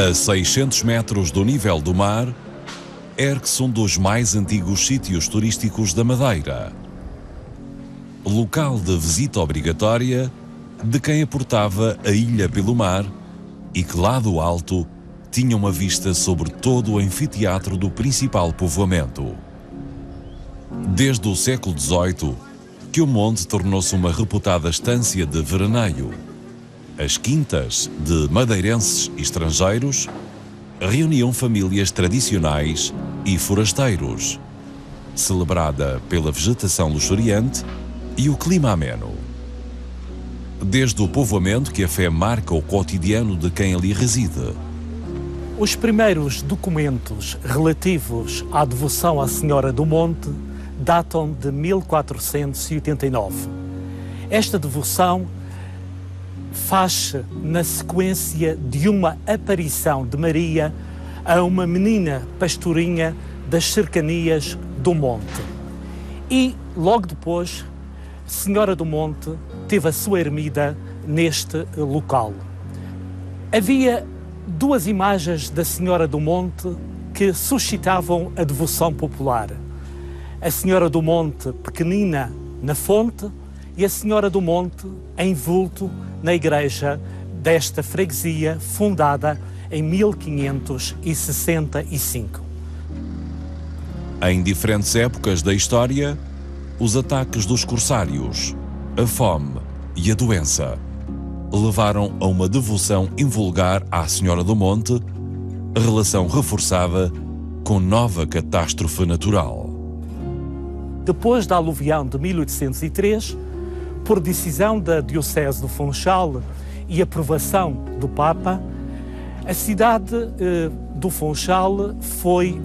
A 600 metros do nível do mar, ergue-se um dos mais antigos sítios turísticos da Madeira. Local de visita obrigatória de quem aportava a ilha pelo mar e que lá do alto tinha uma vista sobre todo o anfiteatro do principal povoamento. Desde o século XVIII, que o monte tornou-se uma reputada estância de veraneio. As quintas de madeirenses e estrangeiros reuniam famílias tradicionais e forasteiros, celebrada pela vegetação luxuriante e o clima ameno. Desde o povoamento que a fé marca o cotidiano de quem ali reside. Os primeiros documentos relativos à devoção à Senhora do Monte datam de 1489. Esta devoção faz-se na sequência de uma aparição de Maria a uma menina pastorinha das cercanias do monte. E, logo depois, Senhora do Monte teve a sua ermida neste local. Havia duas imagens da Senhora do Monte que suscitavam a devoção popular. A Senhora do Monte pequenina na fonte e a Senhora do Monte em vulto na igreja desta freguesia fundada em 1565. Em diferentes épocas da história, os ataques dos corsários, a fome e a doença levaram a uma devoção invulgar à Senhora do Monte, relação reforçada com nova catástrofe natural. Depois da aluvião de 1803, por decisão da Diocese do Funchal e aprovação do Papa, a cidade do Funchal foi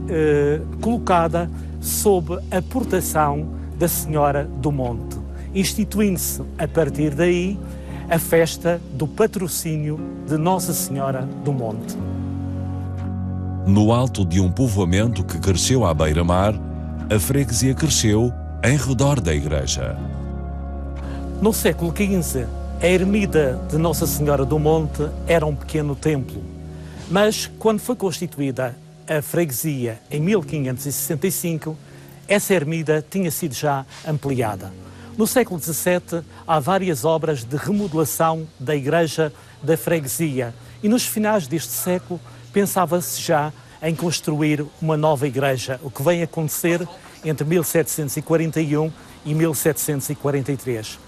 colocada sob a proteção da Senhora do Monte, instituindo-se a partir daí a festa do patrocínio de Nossa Senhora do Monte. No alto de um povoamento que cresceu à beira-mar, a freguesia cresceu em redor da igreja. No século XV, a ermida de Nossa Senhora do Monte era um pequeno templo, mas quando foi constituída a freguesia em 1565, essa ermida tinha sido já ampliada. No século XVII, há várias obras de remodelação da igreja da freguesia e nos finais deste século pensava-se já em construir uma nova igreja, o que vem acontecer entre 1741 e 1743.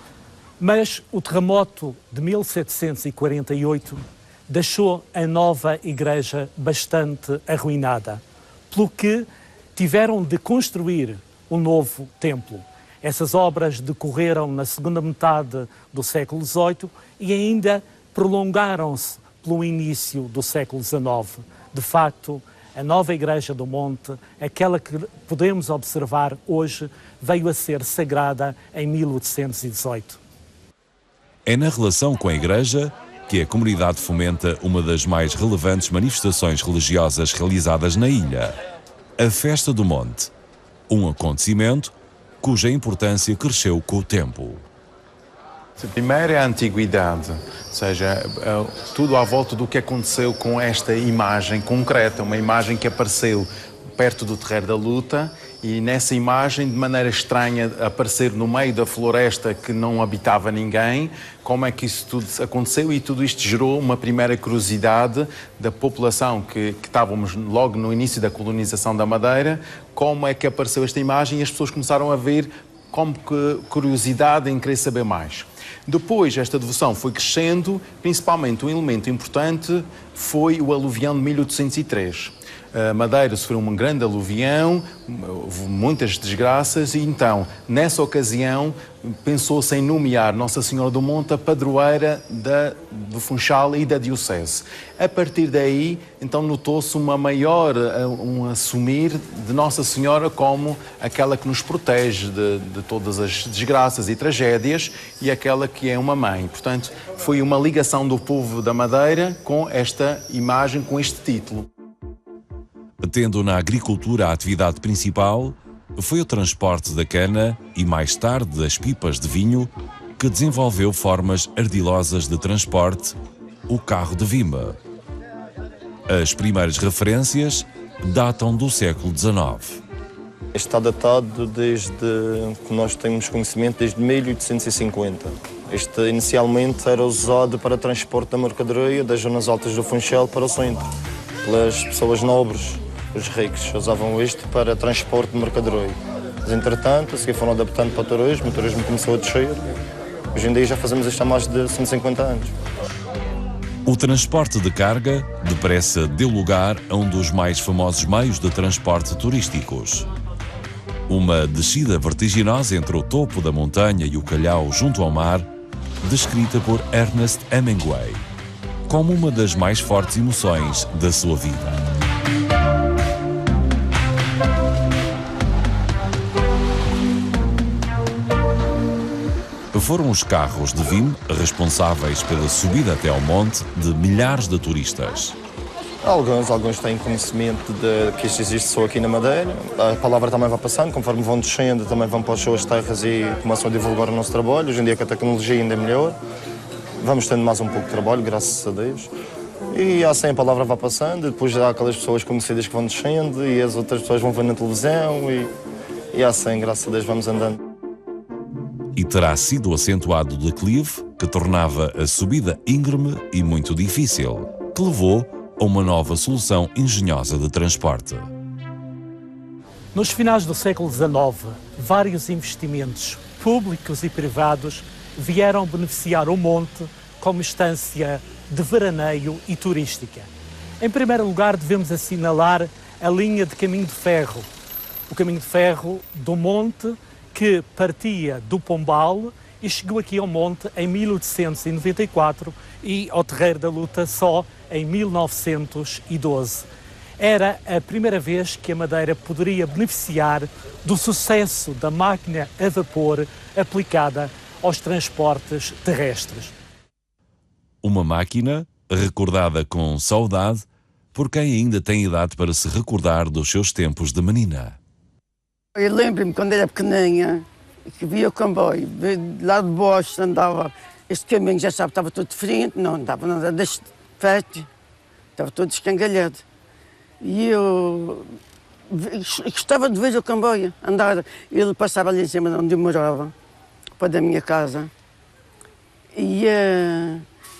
Mas o terremoto de 1748 deixou a nova igreja bastante arruinada, pelo que tiveram de construir um novo templo. Essas obras decorreram na segunda metade do século XVIII e ainda prolongaram-se pelo início do século XIX. De facto, a nova Igreja do Monte, aquela que podemos observar hoje, veio a ser sagrada em 1818. É na relação com a Igreja que a comunidade fomenta uma das mais relevantes manifestações religiosas realizadas na ilha, a Festa do Monte, um acontecimento cuja importância cresceu com o tempo. Primeiro é a antiguidade, ou seja, tudo à volta do que aconteceu com esta imagem concreta, uma imagem que apareceu perto do Terreiro da Luta e nessa imagem, de maneira estranha, aparecer no meio da floresta que não habitava ninguém, como é que isso tudo aconteceu e tudo isto gerou uma primeira curiosidade da população que estávamos logo no início da colonização da Madeira, como é que apareceu esta imagem e as pessoas começaram a ver como que curiosidade em querer saber mais. Depois, esta devoção foi crescendo, principalmente um elemento importante foi o aluvião de 1803. A Madeira sofreu um grande aluvião, houve muitas desgraças e então, nessa ocasião, pensou-se em nomear Nossa Senhora do Monte a padroeira do Funchal e da Diocese. A partir daí, então, notou-se um assumir de Nossa Senhora como aquela que nos protege de todas as desgraças e tragédias e aquela que é uma mãe. Portanto, foi uma ligação do povo da Madeira com esta imagem, com este título. Tendo na agricultura a atividade principal, foi o transporte da cana e, mais tarde, das pipas de vinho, que desenvolveu formas ardilosas de transporte, o carro de vima. As primeiras referências datam do século XIX. Este está datado desde que nós temos conhecimento, desde 1850. Este inicialmente era usado para transporte da mercadoria das zonas altas do Funchal para o centro, pelas pessoas nobres, os ricos, usavam isto para transporte de mercadoria. Mas, entretanto, a seguir foram adaptando para o turismo começou a descer. Hoje em dia já fazemos isto há mais de 150 anos. O transporte de carga depressa deu lugar a um dos mais famosos meios de transporte turísticos. Uma descida vertiginosa entre o topo da montanha e o calhau junto ao mar, descrita por Ernest Hemingway como uma das mais fortes emoções da sua vida. Foram os carros de vinho responsáveis pela subida até ao monte de milhares de turistas. Alguns têm conhecimento de que isto existe só aqui na Madeira. A palavra também vai passando, conforme vão descendo, também vão para as suas terras e começam a divulgar o nosso trabalho. Hoje em dia, que a tecnologia ainda é melhor, vamos tendo mais um pouco de trabalho, graças a Deus. E assim a palavra vai passando, depois há aquelas pessoas conhecidas que vão descendo e as outras pessoas vão ver na televisão e assim, graças a Deus, vamos andando. E terá sido acentuado o declive que tornava a subida íngreme e muito difícil, que levou a uma nova solução engenhosa de transporte. Nos finais do século XIX, vários investimentos públicos e privados vieram beneficiar o monte como estância de veraneio e turística. Em primeiro lugar, devemos assinalar a linha de caminho de ferro. O caminho de ferro do monte, que partia do Pombal e chegou aqui ao monte em 1894 e ao Terreiro da Luta só em 1912. Era a primeira vez que a Madeira poderia beneficiar do sucesso da máquina a vapor aplicada aos transportes terrestres. Uma máquina recordada com saudade por quem ainda tem idade para se recordar dos seus tempos de menina. Eu lembro-me quando era pequeninha, que via o comboio, lá de baixo andava, este caminho já sabe, estava todo diferente, não andava nada deste perto, estava todo escangalhado. E eu gostava de ver o comboio andar, ele passava ali em cima de onde eu morava, para da minha casa, e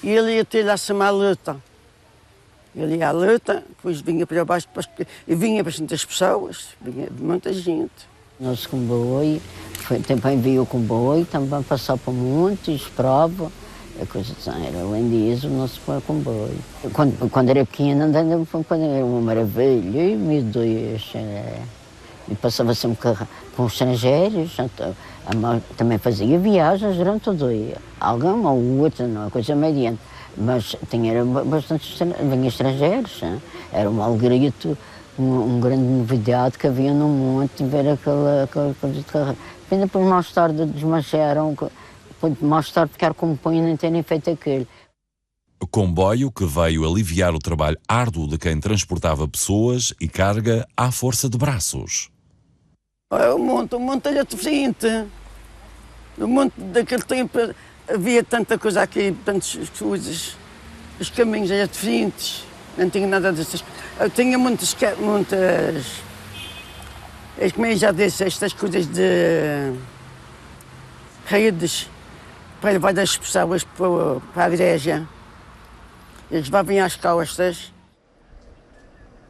ele ia ter lá chamar a luta. Ele ia à luta, depois vinha para baixo, e vinha bastantes pessoas, vinha muita gente. Nosso comboio, também veio o comboio, também passou por muitos provas, a coisa era lindíssima o nosso comboio. Quando era pequena, andava era uma maravilha, e meu Deus, e passava sempre com estrangeiros, também fazia viagens durante o dia, alguma ou outra, não é coisa mediante. Mas tinha bastante vinha estrangeiros, né? Era uma alegria, uma grande novidade que havia no monte, ver aquela coisa de carreira. Depois mais tarde desmancharam, mais tarde ficaram com o punho e nem terem feito aquilo. O comboio que veio aliviar o trabalho árduo de quem transportava pessoas e carga à força de braços. O monte era diferente. O monte daquele tempo havia tanta coisa aqui, tantas coisas. Os caminhos eram diferentes. Não tinha nada dessas coisas. Eu tinha muitas, como eu já disse, estas coisas de redes para levar as pessoas para a igreja. Eles levavam às costas.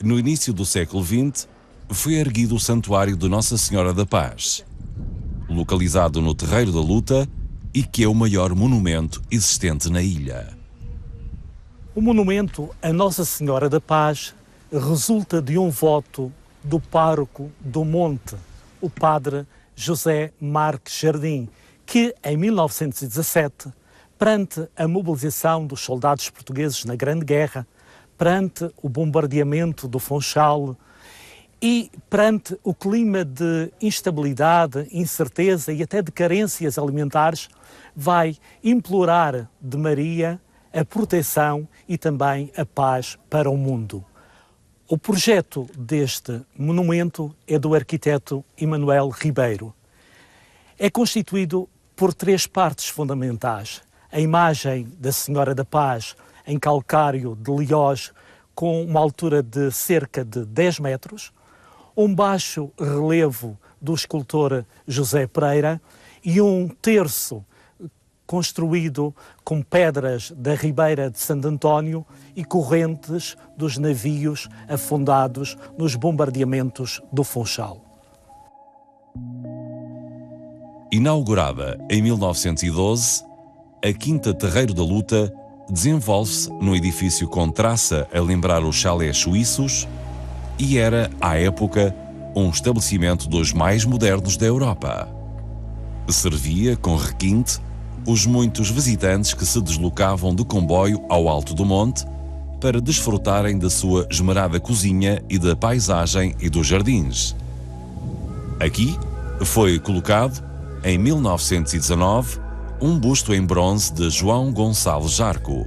No início do século XX, foi erguido o Santuário de Nossa Senhora da Paz, localizado no Terreiro da Luta e que é o maior monumento existente na ilha. O monumento a Nossa Senhora da Paz resulta de um voto do pároco do Monte, o padre José Marques Jardim, que em 1917, perante a mobilização dos soldados portugueses na Grande Guerra, perante o bombardeamento do Funchal e perante o clima de instabilidade, incerteza e até de carências alimentares, vai implorar de Maria a proteção e também a paz para o mundo. O projeto deste monumento é do arquiteto Emanuel Ribeiro. É constituído por 3 partes fundamentais. A imagem da Senhora da Paz em calcário de Lioz, com uma altura de cerca de 10 metros, um baixo relevo do escultor José Pereira e um terço construído com pedras da Ribeira de Santo António e correntes dos navios afundados nos bombardeamentos do Funchal. Inaugurada em 1912, a Quinta Terreiro da Luta desenvolve-se num edifício com traça a lembrar os chalés suíços e era, à época, um estabelecimento dos mais modernos da Europa. Servia, com requinte, os muitos visitantes que se deslocavam de comboio ao alto do monte para desfrutarem da sua esmerada cozinha e da paisagem e dos jardins. Aqui foi colocado, em 1919, um busto em bronze de João Gonçalves Jarco,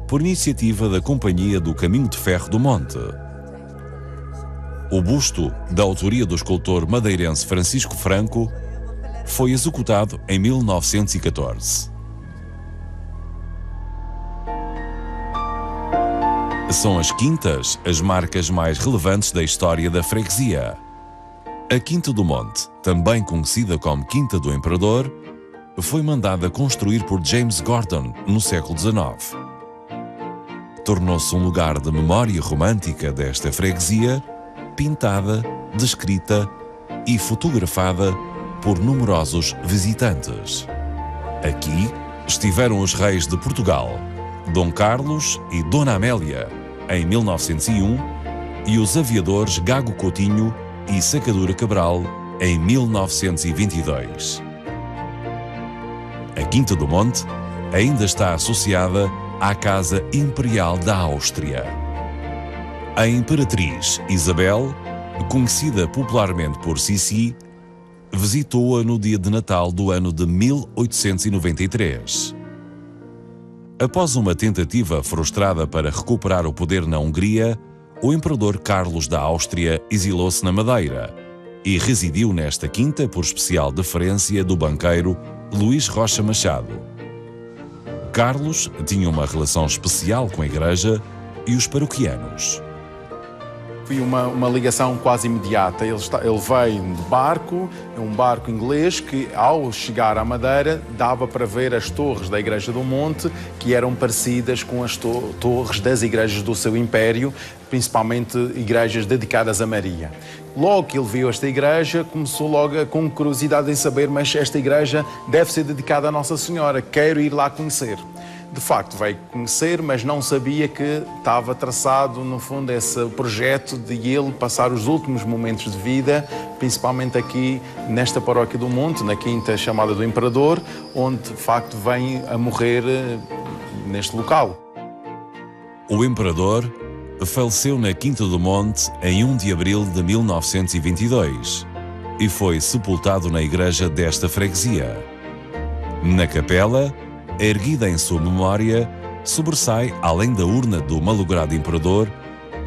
por iniciativa da Companhia do Caminho de Ferro do Monte. O busto, da autoria do escultor madeirense Francisco Franco, foi executado em 1914. São as quintas as marcas mais relevantes da história da freguesia. A Quinta do Monte, também conhecida como Quinta do Imperador, foi mandada construir por James Gordon no século XIX. Tornou-se um lugar de memória romântica desta freguesia, pintada, descrita e fotografada por numerosos visitantes. Aqui estiveram os reis de Portugal, Dom Carlos e Dona Amélia, em 1901, e os aviadores Gago Coutinho e Sacadura Cabral, em 1922. A Quinta do Monte ainda está associada à Casa Imperial da Áustria. A Imperatriz Isabel, conhecida popularmente por Sissi, visitou-a no dia de Natal do ano de 1893. Após uma tentativa frustrada para recuperar o poder na Hungria, o imperador Carlos da Áustria exilou-se na Madeira e residiu nesta quinta por especial deferência do banqueiro Luís Rocha Machado. Carlos tinha uma relação especial com a igreja e os paroquianos. Foi uma ligação quase imediata. Ele veio de barco, é um barco inglês que, ao chegar à Madeira, dava para ver as torres da Igreja do Monte, que eram parecidas com as torres das igrejas do seu império, principalmente igrejas dedicadas a Maria. Logo que ele viu esta igreja, começou logo com curiosidade em saber, mas esta igreja deve ser dedicada a Nossa Senhora, quero ir lá conhecer. De facto, veio conhecer, mas não sabia que estava traçado, no fundo, esse projeto de ele passar os últimos momentos de vida, principalmente aqui nesta paróquia do Monte, na quinta chamada do Imperador, onde, de facto, vem a morrer neste local. O Imperador faleceu na Quinta do Monte em 1 de abril de 1922 e foi sepultado na igreja desta freguesia. Na capela, erguida em sua memória, sobressai, além da urna do malogrado imperador,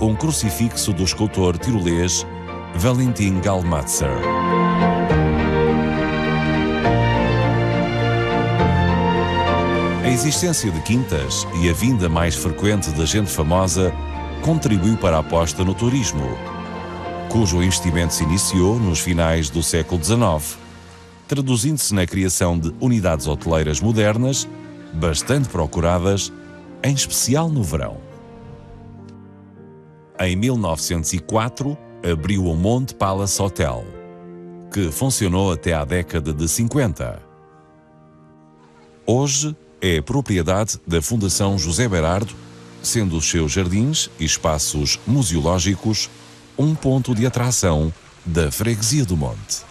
um crucifixo do escultor tirolês Valentin Gallmatzer. A existência de quintas e a vinda mais frequente da gente famosa contribuiu para a aposta no turismo, cujo investimento se iniciou nos finais do século XIX, traduzindo-se na criação de unidades hoteleiras modernas, bastante procuradas, em especial no verão. Em 1904, abriu o Monte Palace Hotel, que funcionou até à década de 50. Hoje é propriedade da Fundação José Berardo, sendo os seus jardins e espaços museológicos um ponto de atração da Freguesia do Monte.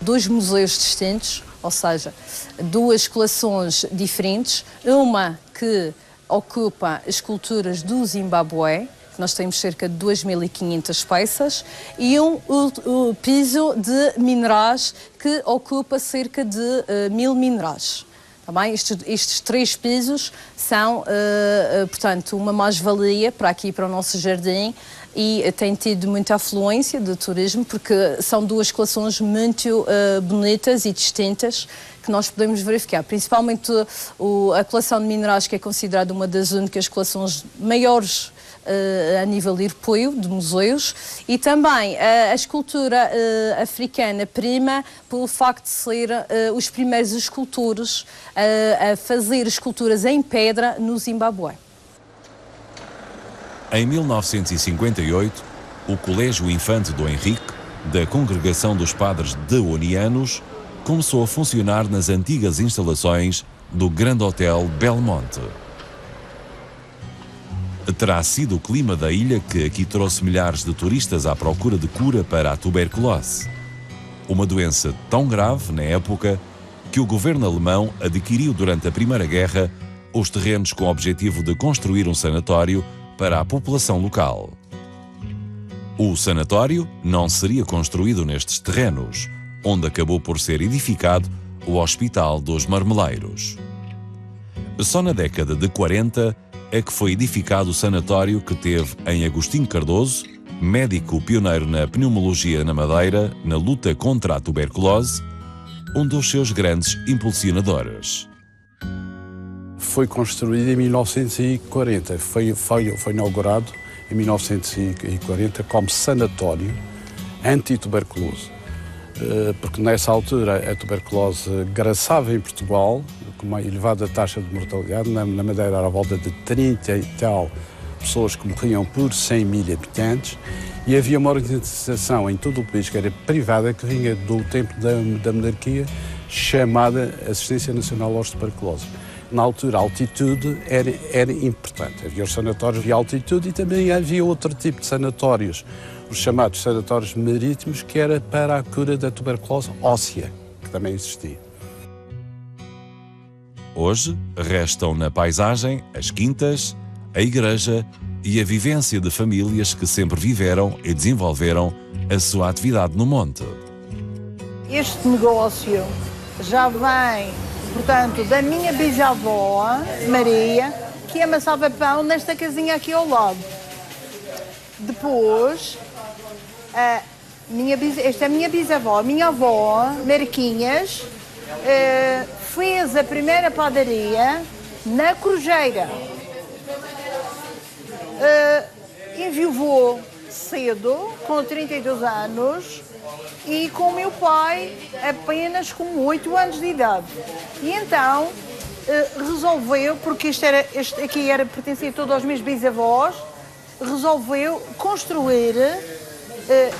2 museus distintos, ou seja, 2 coleções diferentes, uma que ocupa as esculturas do Zimbábue, nós temos cerca de 2.500 peças, e um piso de minerais que ocupa cerca de 1.000 minerais. Também estes 3 pisos são, portanto, uma mais-valia para aqui, para o nosso jardim, e tem tido muita afluência de turismo, porque são 2 coleções muito bonitas e distintas que nós podemos verificar. Principalmente a coleção de minerais, que é considerada uma das únicas coleções maiores a nível europeu, de museus, e também a escultura africana prima pelo facto de ser os primeiros escultores a fazer esculturas em pedra no Zimbábue. Em 1958, o Colégio Infante do Henrique, da Congregação dos Padres Deonianos, começou a funcionar nas antigas instalações do Grande Hotel Belmonte. Terá sido o clima da ilha que aqui trouxe milhares de turistas à procura de cura para a tuberculose. Uma doença tão grave, na época, que o governo alemão adquiriu durante a Primeira Guerra os terrenos com o objetivo de construir um sanatório para a população local. O sanatório não seria construído nestes terrenos, onde acabou por ser edificado o Hospital dos Marmeleiros. Só na década de 40 é que foi edificado o sanatório que teve em Agostinho Cardoso, médico pioneiro na pneumologia na Madeira, na luta contra a tuberculose, um dos seus grandes impulsionadores. Foi construído em 1940, foi inaugurado em 1940 como sanatório anti-tuberculose, porque nessa altura a tuberculose graçava em Portugal, com uma elevada taxa de mortalidade. Na Madeira era à volta de 30 e tal pessoas que morriam por 100 mil habitantes, e havia uma organização em todo o país que era privada, que vinha do tempo da monarquia, chamada Assistência Nacional aos Tuberculosos. Na altura, a altitude era importante. Havia os sanatórios de altitude e também havia outro tipo de sanatórios, os chamados sanatórios marítimos, que era para a cura da tuberculose óssea, que também existia. Hoje, restam na paisagem as quintas, a igreja e a vivência de famílias que sempre viveram e desenvolveram a sua atividade no monte. Este negócio já vem, portanto, da minha bisavó, Maria, que amassava pão nesta casinha aqui ao lado. Depois, esta é a minha bisavó, a minha avó, Marquinhas, fez a primeira padaria na Corujeira. Enviuvou cedo, com 32 anos, e com o meu pai apenas com 8 anos de idade. E então resolveu, porque este aqui pertencia todo aos meus bisavós, resolveu construir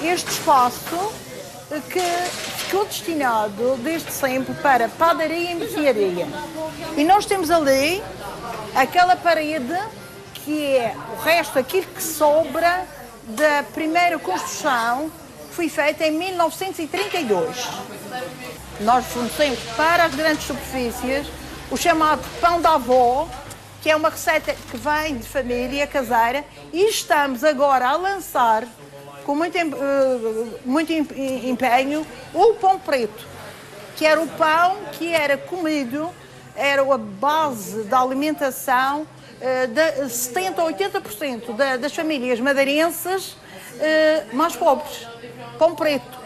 este espaço que ficou destinado desde sempre para padaria e mercearia. E nós temos ali aquela parede que é o resto, aquilo que sobra da primeira construção, que foi feita em 1932. Nós fornecemos para as grandes superfícies o chamado pão da avó, que é uma receita que vem de família caseira, e estamos agora a lançar, com muito empenho, o pão preto, que era o pão que era comido, era a base da alimentação de 70% a 80% das famílias madeirenses mais pobres. Pão preto.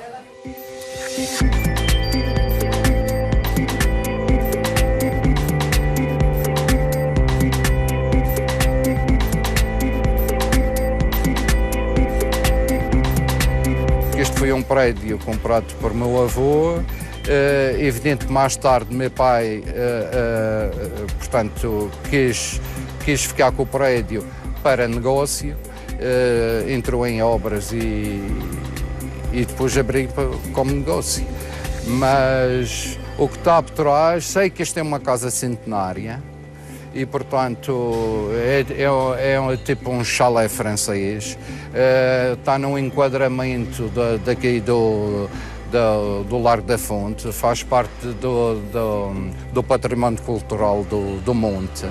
Este foi um prédio comprado por meu avô. Evidente que mais tarde meu pai, portanto, quis ficar com o prédio para negócio, entrou em obras e depois abriu como negócio. Mas o que está por trás, sei que esta é uma casa centenária e, portanto, é tipo um chalé francês. Está num enquadramento daqui do Largo da Fonte, faz parte do património cultural do Monte.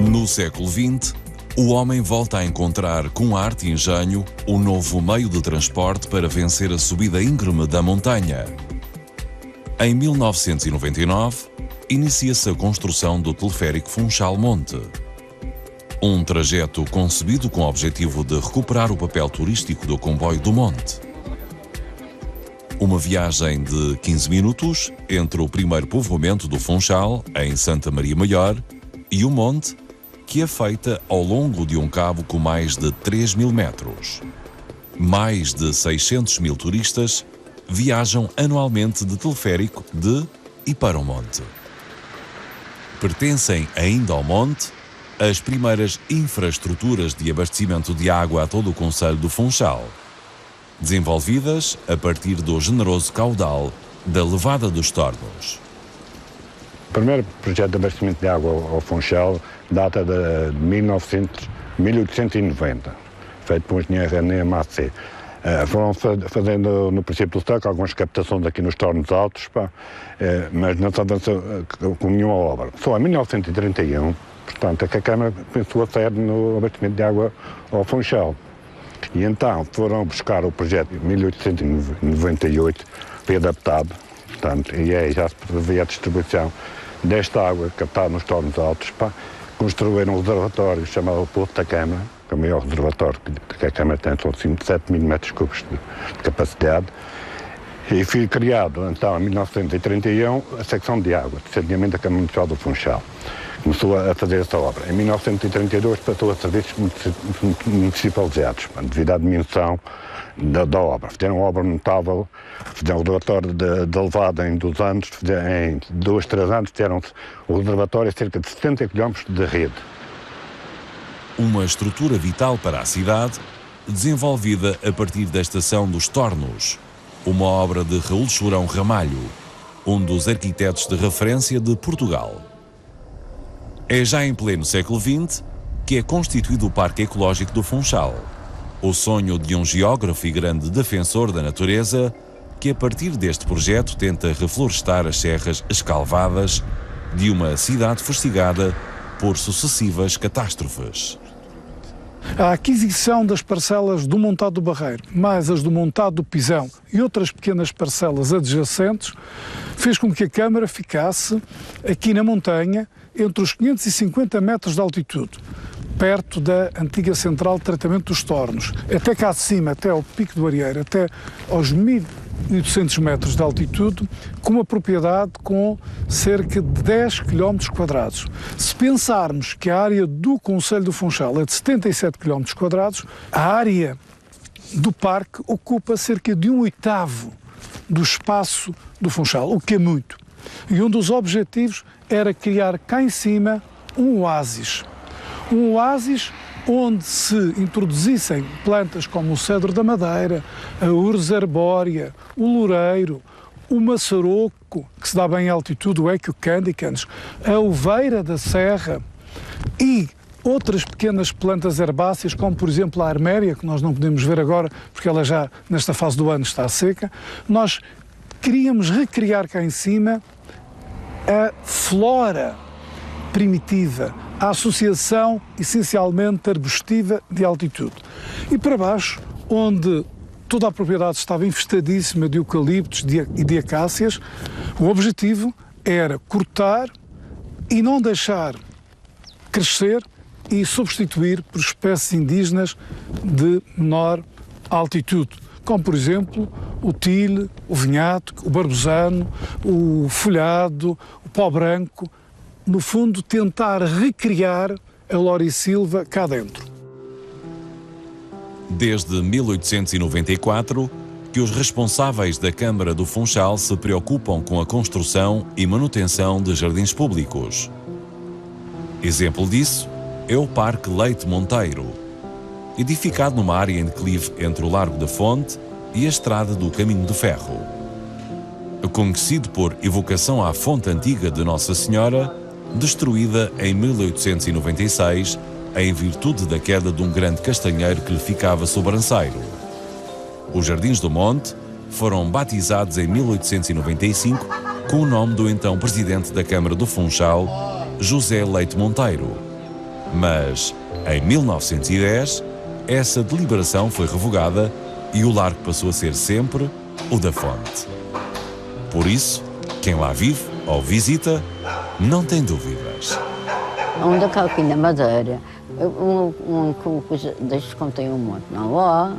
No século XX, o homem volta a encontrar, com arte e engenho, um novo meio de transporte para vencer a subida íngreme da montanha. Em 1999, inicia-se a construção do teleférico Funchal-Monte. Um trajeto concebido com o objetivo de recuperar o papel turístico do comboio do monte. Uma viagem de 15 minutos entre o primeiro povoamento do Funchal, em Santa Maria Maior, e o monte, que é feita ao longo de um cabo com mais de 3.000 metros. Mais de 600.000 turistas viajam anualmente de teleférico de e para o monte. Pertencem ainda ao monte as primeiras infraestruturas de abastecimento de água a todo o concelho do Funchal, desenvolvidas a partir do generoso caudal da Levada dos Tornos. O primeiro projeto de abastecimento de água ao Funchal data de 1890, feito por um engenheiro René Massé. Foram fazendo no princípio do século algumas captações aqui nos Tornos Altos, mas não se avançou com nenhuma obra. Só em 1931, portanto, é que a Câmara pensou a sério no abastecimento de água ao Funchal. E então foram buscar o projeto em 1898, foi adaptado, portanto, e aí já se previa a distribuição desta água captada nos Tornos Altos. Construíram um reservatório chamado Poço da Câmara, que é o maior reservatório que a Câmara tem, são 7.000 metros cúbicos de capacidade. E foi criado, então, em 1931, a secção de água, de saneamento da Câmara Municipal do Funchal. Começou a fazer essa obra. Em 1932 passou a serviços municipalizados, devido à dimensão da obra. Fizeram uma obra notável, fizeram o reservatório de levada em 2 anos, em 2, 3 anos fizeram o reservatório a cerca de 70 km de rede. Uma estrutura vital para a cidade, desenvolvida a partir da estação dos Tornos, uma obra de Raul Chorão Ramalho, um dos arquitetos de referência de Portugal. É já em pleno século XX que é constituído o Parque Ecológico do Funchal, o sonho de um geógrafo e grande defensor da natureza que, a partir deste projeto, tenta reflorestar as serras escalvadas de uma cidade fustigada por sucessivas catástrofes. A aquisição das parcelas do Montado do Barreiro, mais as do Montado do Pisão e outras pequenas parcelas adjacentes, fez com que a Câmara ficasse aqui na montanha, entre os 550 metros de altitude, perto da antiga central de tratamento dos Tornos, até cá de cima, até ao Pico do Arieiro, até aos 1.800 metros de altitude, com uma propriedade com cerca de 10 km². Se pensarmos que a área do concelho do Funchal é de 77 km², a área do parque ocupa cerca de 1/8 do espaço do Funchal, o que é muito. E um dos objetivos era criar cá em cima um oásis. Um oásis onde se introduzissem plantas como o cedro da madeira, a urze arbórea, o loureiro, o maçaroco, que se dá bem em altitude, o Equio candicans, a oveira da serra e outras pequenas plantas herbáceas, como por exemplo a arméria, que nós não podemos ver agora porque ela já nesta fase do ano está seca. Nós queríamos recriar cá em cima a flora primitiva, a associação essencialmente arbustiva de altitude. E para baixo, onde toda a propriedade estava infestadíssima de eucaliptos e de acácias, o objetivo era cortar e não deixar crescer e substituir por espécies indígenas de menor altitude, como por exemplo o tile, o vinhato, o barbusano, o folhado, o pó branco. No fundo, tentar recriar a laurisilva cá dentro. Desde 1894 que os responsáveis da Câmara do Funchal se preocupam com a construção e manutenção de jardins públicos. Exemplo disso é o Parque Leite Monteiro, edificado numa área em declive entre o Largo da Fonte e a Estrada do Caminho de Ferro. Conhecido por evocação à fonte antiga de Nossa Senhora, destruída em 1896 em virtude da queda de um grande castanheiro que lhe ficava sobranceiro. Os Jardins do Monte foram batizados em 1895 com o nome do então presidente da Câmara do Funchal, José Leite Monteiro. Mas, em 1910, essa deliberação foi revogada e o largo passou a ser sempre o da Fonte. Por isso, quem lá vive ou visita não tem dúvidas. Onde cá aqui na Madeira, uma coisa, deixa-te contar um monte, não há.